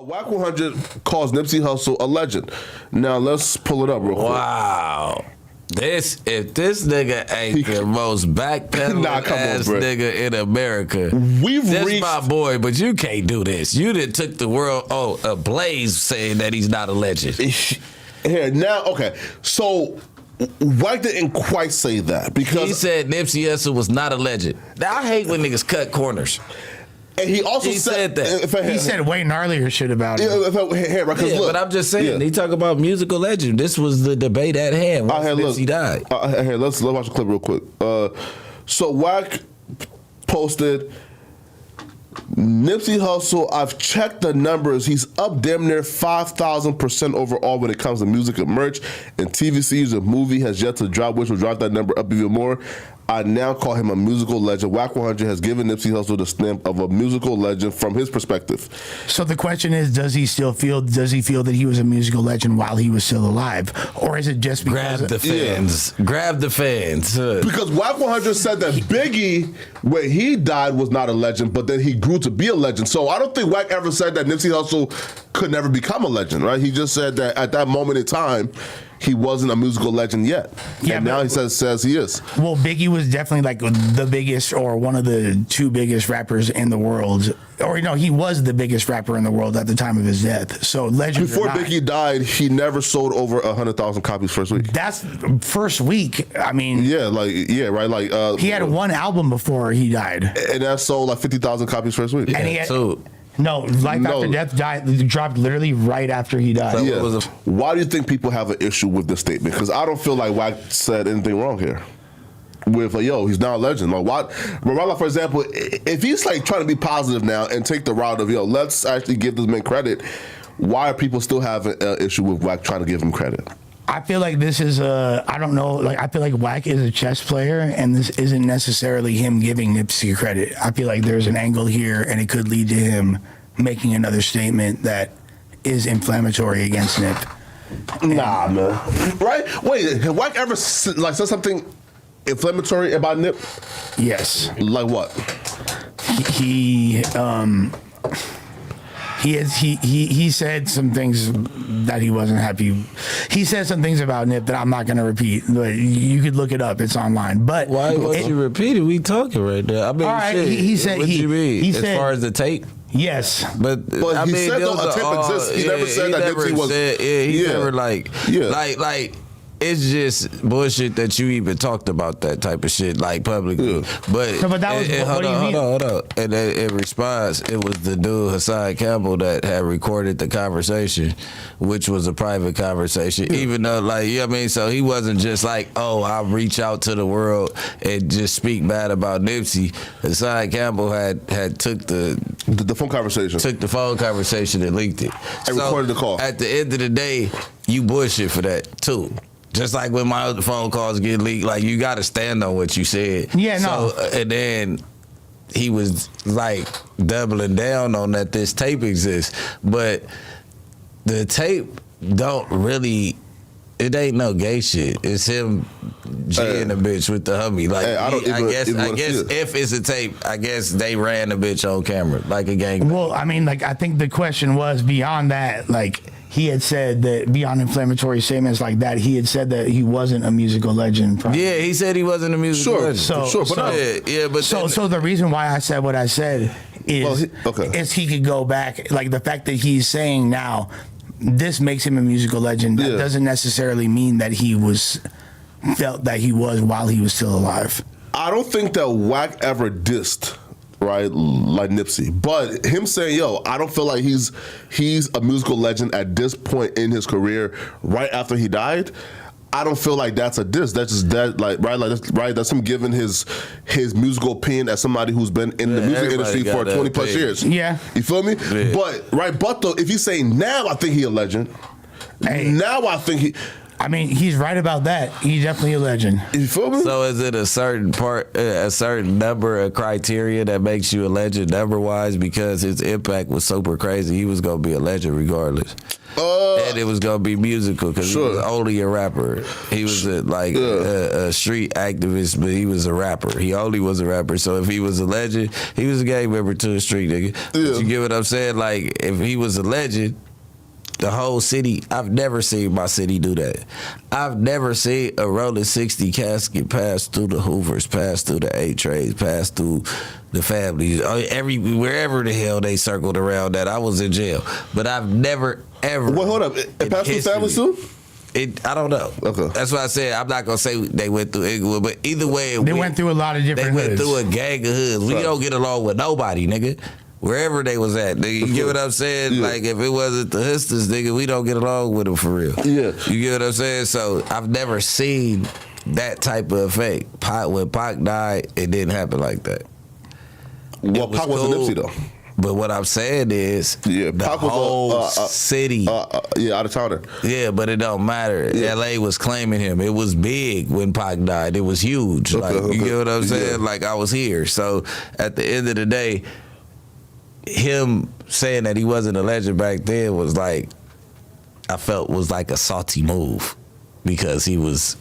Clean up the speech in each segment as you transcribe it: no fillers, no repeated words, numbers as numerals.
Wack 100 calls Nipsey Hussle a legend. Now let's pull it up real quick. Wow. If this nigga ain't the most backpedaling ass nigga in America, this my boy, but you can't do this. You done took the world ablaze saying that he's not a legend. Here, now, okay, so Wack didn't quite say that because he said Nipsey Hussle was not a legend. Now, I hate when niggas cut corners. And he also said that. He said way gnarlier shit about it. Yeah, but I'm just saying, he talk about musical legend. This was the debate at hand once Nipsey died. Here, let's watch the clip real quick. So Wack posted, Nipsey Hussle, I've checked the numbers. He's up damn near 5,000% overall when it comes to music and merch. And TV series and movie has yet to drop, which will drive that number up even more. I now call him a musical legend. Wack 100 has given Nipsey Hussle the stamp of a musical legend from his perspective. So the question is, does he feel that he was a musical legend while he was still alive? Or is it just because... Grab the fans. Yeah. Grab the fans. Because Wack 100 said that Biggie, when he died, was not a legend, but then he grew to be a legend. So I don't think Wack ever said that Nipsey Hussle could never become a legend, right? He just said that at that moment in time, he wasn't a musical legend yet. Yeah, and now he says he is. Well, Biggie was definitely like the biggest or one of the two biggest rappers in the world. Or, no, he was the biggest rapper in the world at the time of his death. So, legend before Biggie died, he never sold over 100,000 copies first week. That's first week. I mean... Yeah, right. Like he had one album before he died. And that sold like 50,000 copies first week. And he had... No, Life After Death dropped literally right after he died. Yeah. Why do you think people have an issue with this statement? Because I don't feel like Wack said anything wrong here. With he's not a legend. Like, what? For example, if he's like trying to be positive now and take the route of let's actually give this man credit, why are people still having an issue with Wack trying to give him credit? I feel like this is I don't know, like I feel like Wack is a chess player and this isn't necessarily him giving Nipsey credit. I feel like there's an angle here and it could lead to him making another statement that is inflammatory against Nip. Nah, man. Right? Wait, have Wack ever said something inflammatory about Nip? Yes. Like what? He said some things that he wasn't happy. He said some things about Nip that I'm not going to repeat. But you could look it up; it's online. But why would you repeat it? We talking right now. I mean, all right, he said. What you mean? He as said, far as the tape. Yes, but I he mean, said the tape exists. He never said that Nipsey was. He never like. It's just bullshit that you even talked about that type of shit like publicly. But that was hold on. And in response, it was the dude Hassan Campbell that had recorded the conversation, which was a private conversation. Even though, so he wasn't just like, I'll reach out to the world and just speak bad about Nipsey. Hassan Campbell had took the phone conversation. Took the phone conversation and leaked it. And recorded the call. At the end of the day, you bullshit for that too. Just like when my other phone calls get leaked, like you got to stand on what you said. Yeah, no. So, and then he was like doubling down on that this tape exists, but the tape don't really. It ain't no gay shit. It's him G-ing a bitch with the hubby. Like I guess if it's a tape, I guess they ran the bitch on camera like a gang. Well, I mean, like I think the question was beyond that, like. He had said that beyond inflammatory statements like that, he had said that he wasn't a musical legend. Probably. Yeah, he said he wasn't a musical legend. So the reason why I said what I said is he could go back. Like the fact that he's saying now, this makes him a musical legend. That doesn't necessarily mean that he felt that he was while he was still alive. I don't think that Wack ever dissed. Right, like Nipsey, but him saying, I don't feel like he's a musical legend at this point in his career, right after he died. I don't feel like that's a diss. That's just that's him giving his musical opinion as somebody who's been in the music industry for 20 plus years. Yeah, you feel me? Yeah. But though, if he's saying now, I think he a legend. Hey. Now I think he. I mean, he's right about that. He's definitely a legend. You feel me? So is it a certain number of criteria that makes you a legend number-wise? Because his impact was super crazy. He was going to be a legend regardless. And it was going to be musical because he was only a rapper. He was a street activist, but he was a rapper. He only was a rapper. So if he was a legend, he was a gang member to a street nigga. Yeah. But you get what I'm saying? Like, if he was a legend, the whole city, I've never seen my city do that. I've never seen a rolling 60 casket pass through the Hoovers, pass through the 8 trays, pass through the families, wherever the hell they circled around that. I was in jail. But I've never, ever. Wait, hold up. It passed through families too? I don't know. Okay. That's why I said I'm not gonna say they went through Inglewood, but either way, they went through a lot of different hoods. They went through a gang of hoods. We don't get along with nobody, nigga. Wherever they was at, nigga. You get what I'm saying? Yeah. Like, if it wasn't the Hustlers, nigga, we don't get along with them for real. Yeah. You get what I'm saying? So, I've never seen that type of effect. When Pac died, it didn't happen like that. Well, Pac wasn't Nipsey, though. But what I'm saying is, the Pac was whole city. Out of towner. Yeah, but it don't matter. Yeah. LA was claiming him. It was big when Pac died. It was huge. You get what I'm saying? Yeah. Like, I was here. So, at the end of the day, him saying that he wasn't a legend back then was like, I felt was like a salty move because he was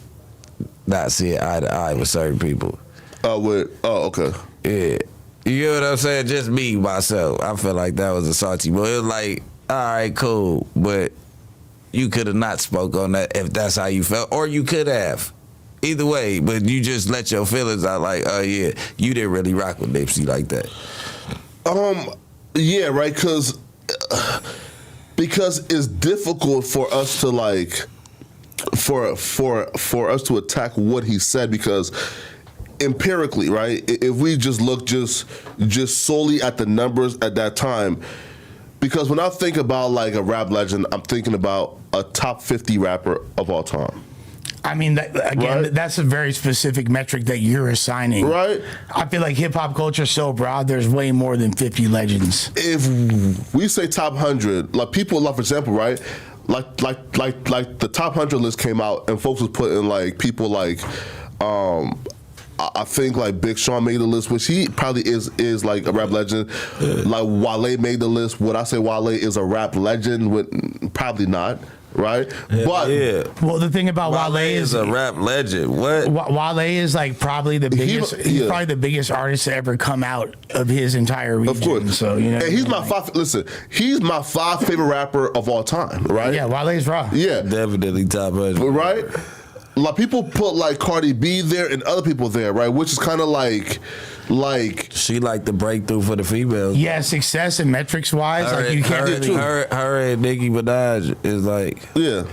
not seeing eye to eye with certain people. Okay. Yeah. You know what I'm saying? Just me, myself. I felt like that was a salty move. It was like, all right, cool, but you could have not spoke on that if that's how you felt, or you could have. Either way, but you just let your feelings out like, oh yeah, you didn't really rock with Nipsey like that. Yeah, right. Because it's difficult for us to like, for us to attack what he said, because empirically, right? If we just look just solely at the numbers at that time, because when I think about like a rap legend, I'm thinking about a top 50 rapper of all time. I mean, that's a very specific metric that you're assigning. Right. I feel like hip hop culture is so broad. There's way more than 50 legends. If we say top 100, like people, like for example, right? Like the top 100 list came out, and folks was putting like people like, I think like Big Sean made the list, which he probably is like a rap legend. Like Wale made the list. Would I say Wale is a rap legend? Probably not. Right, but well, the thing about Wale is a rap legend. What Wale is like probably the biggest. He's probably the biggest artist to ever come out of his entire region. Of course, so you know, and he's my five. Listen, he's my 5 favorite rapper of all time. Right? Yeah, Wale's raw. Yeah, definitely top 100. Right. Like people put like Cardi B there and other people there, right? Which is kind of like she like the breakthrough for the females. Yeah, success and metrics wise, like you can't really. Her and Nicki Minaj is like, yeah.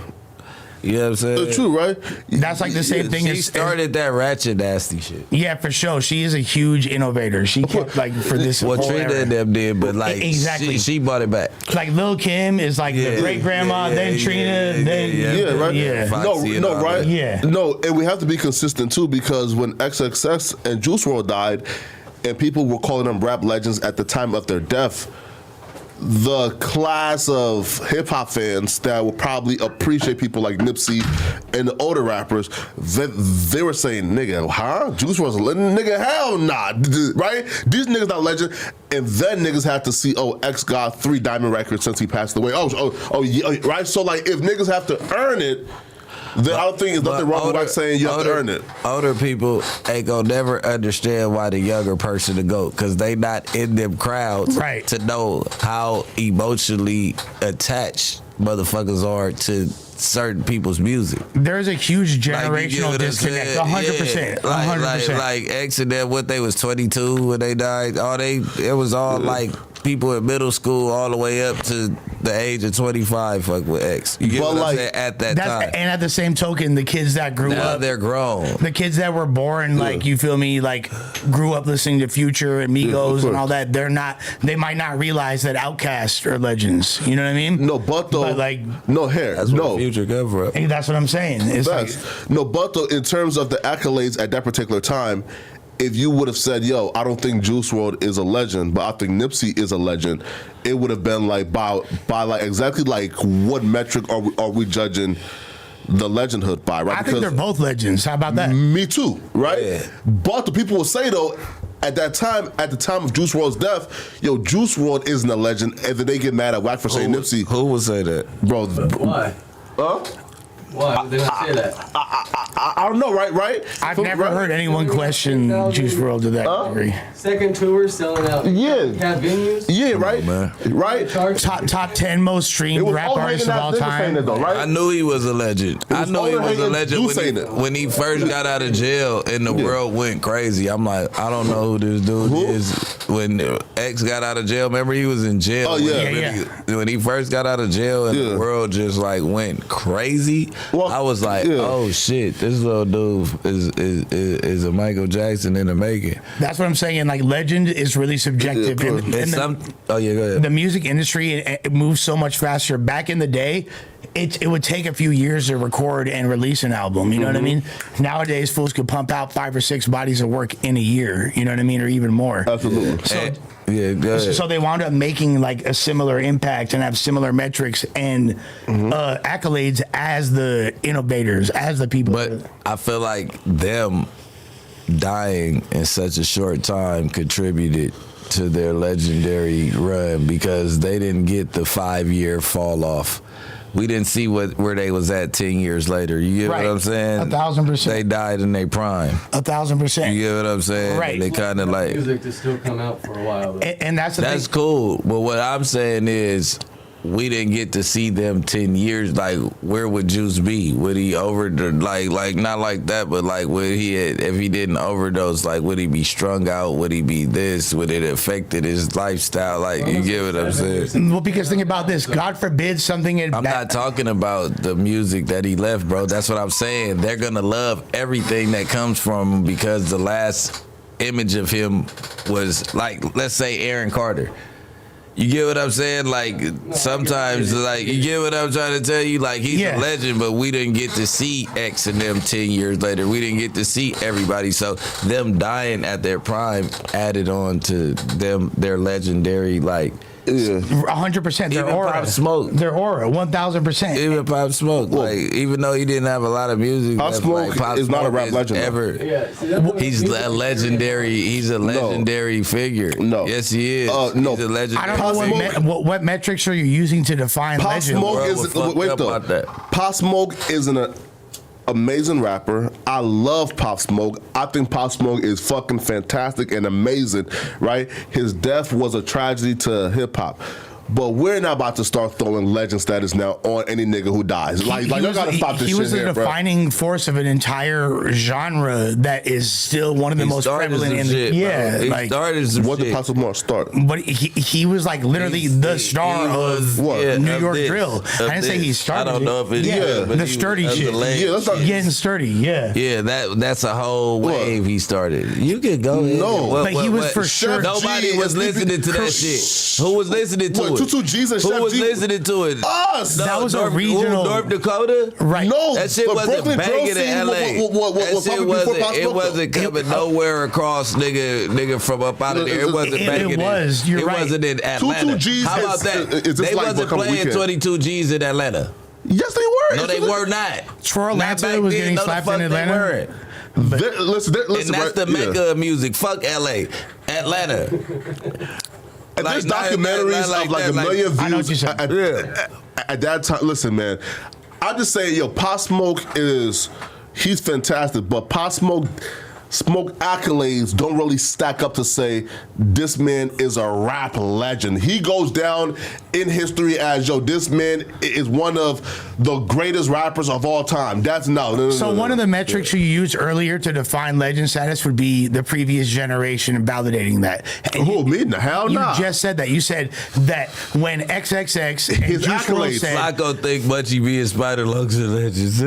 You know what I'm saying? It's true, right? That's like the same thing. She started that ratchet nasty shit. Yeah, for sure. She is a huge innovator. She kept like for this. What Trina and them did, but like exactly, she brought it back. Like Lil Kim is like the great grandma, then Trina, then right. Yeah, no, right? Yeah, no, and we have to be consistent too, because when XXX and Juice WRLD died, and people were calling them rap legends at the time of their death, the class of hip hop fans that would probably appreciate people like Nipsey and the older rappers, they were saying, "Nigga, huh? Juice WRLD's a legend? Nigga, hell nah, right? These niggas not legend." And then niggas had to see, X got 3 diamond records since he passed away. Yeah, right? So like, if niggas have to earn it, then I don't think there's nothing wrong with Wack saying you have to earn it. Older people ain't gonna never understand why the younger person to go, because they not in them crowds to know how emotionally attached motherfuckers are to certain people's music. There's a huge generational disconnect. 100%. 100%. Like X and them, what they was 22 when they died. It was all like people in middle school all the way up to the age of 25 fuck with X. You get what I'm saying? At that time. And at the same token, the kids that grew up, they're grown. The kids that were born, like, you feel me, like grew up listening to Future and Migos and all that, they might not realize that Outkast are legends. You know what I mean? No, but though, like, no hair. That's what Future come from. Hey, that's what I'm saying. It's like, no, but though, in terms of the accolades at that particular time, if you would have said, yo, I don't think Juice WRLD is a legend, but I think Nipsey is a legend, it would have been like by like exactly like what metric are we judging the legendhood by, right? I think they're both legends. How about that? Me too, right? Yeah. But the people will say though, at the time of Juice WRLD's death, yo, Juice WRLD isn't a legend, and then they get mad at Wack for saying Nipsey. Who would say that? Bro, why? Huh? Why would they not say that? I don't know, right? I've never heard anyone question Juice WRLD to that degree. Second tour selling out cat venues? Yeah, right? Right? Top 10 most streamed rap artists of all time. Right? I knew he was a legend. I knew he was a legend when he first got out of jail and the world went crazy. I'm like, I don't know who this dude is. When X got out of jail, remember he was in jail. Oh, yeah. When he first got out of jail and the world just like went crazy, I was like, oh shit, this little dude is a Michael Jackson in the making. That's what I'm saying. Like, legend is really subjective. Go ahead. The music industry, it moves so much faster. Back in the day, it would take a few years to record and release an album. You know what I mean? Nowadays, fools could pump out 5 or 6 bodies of work in a year. You know what I mean? Or even more. Absolutely. So they wound up making like a similar impact and have similar metrics and accolades as the innovators, as the people. But I feel like them dying in such a short time contributed to their legendary run because they didn't get the 5-year fall off. We didn't see where they was at 10 years later. You get what I'm saying? 1,000%. They died in their prime. 1,000%. You get what I'm saying? Right. They kind of like music to still come out for a while. And that's that's cool. But what I'm saying is, we didn't get to see them 10 years. Like, where would Juice be? Would he like not like that, but like if he didn't overdose, like would he be strung out? Would he be this? Would it affected his lifestyle? Like, you get what I'm saying? Well, because think about this. God forbid something. I'm not talking about the music that he left, bro. That's what I'm saying. They're gonna love everything that comes from him because the last image of him was like, let's say Aaron Carter. You get what I'm saying? Like, sometimes, like, you get what I'm trying to tell you? Like, he's a legend, but we didn't get to see X and them 10 years later. We didn't get to see everybody. So them dying at their prime added on to them, their legendary, like, 100%. Their even aura. Pop Smoke. Their aura. 1,000%. Even Pop Smoke. Like, even though he didn't have a lot of music. Pop Smoke is not a rap legend. He's a legendary. He's a legendary figure. No. Yes, he is. No. He's a legendary. I don't know what metrics are you using to define Pop legend? Smoke Pop Smoke is an amazing rapper. I love Pop Smoke. I think Pop Smoke is fucking fantastic and amazing, right? His death was a tragedy to hip hop. But we're not about to start throwing legend status now on any nigga who dies. Like, you gotta stop this shit. He was the defining force of an entire genre that is still one of the most prevalent in the He started some what shit. did Pop Smoke start? But he was like literally the star of New York drill. I didn't say he started. I don't know if it's the sturdy shit. Getting sturdy. Yeah, that's a whole wave he started. You could go ahead. No, but he was for sure. Nobody was listening to that shit. Who was listening to it? 22 G's and Chef Who was G. listening to it? Us. No, that was a regional. North Dakota? Right. No, that shit wasn't banging in LA. It wasn't coming nowhere across nigga from up out of there. It wasn't banging. It was. You're right. It wasn't in Atlanta. 22 G's. How about that? They wasn't playing 22 G's in Atlanta. Yes, they were. No, they were not. Troy Atlanta was getting slapped in Atlanta. Listen, and that's the mecca of music. Fuck LA. Atlanta. And there's documentaries of like a million views. I know what you said. At that time, listen, man. I just say, Pop Smoke he's fantastic, but Pop Smoke accolades don't really stack up to say this man is a rap legend. He goes down in history as this man is one of the greatest rappers of all time. That's no. So one of the metrics you used earlier to define legend status would be the previous generation validating that. Who, me? The hell no. You just said that. You said that when XXX and his Juice WRLD accolades. said, I don't think Munchie B and Spider Lungs are legends.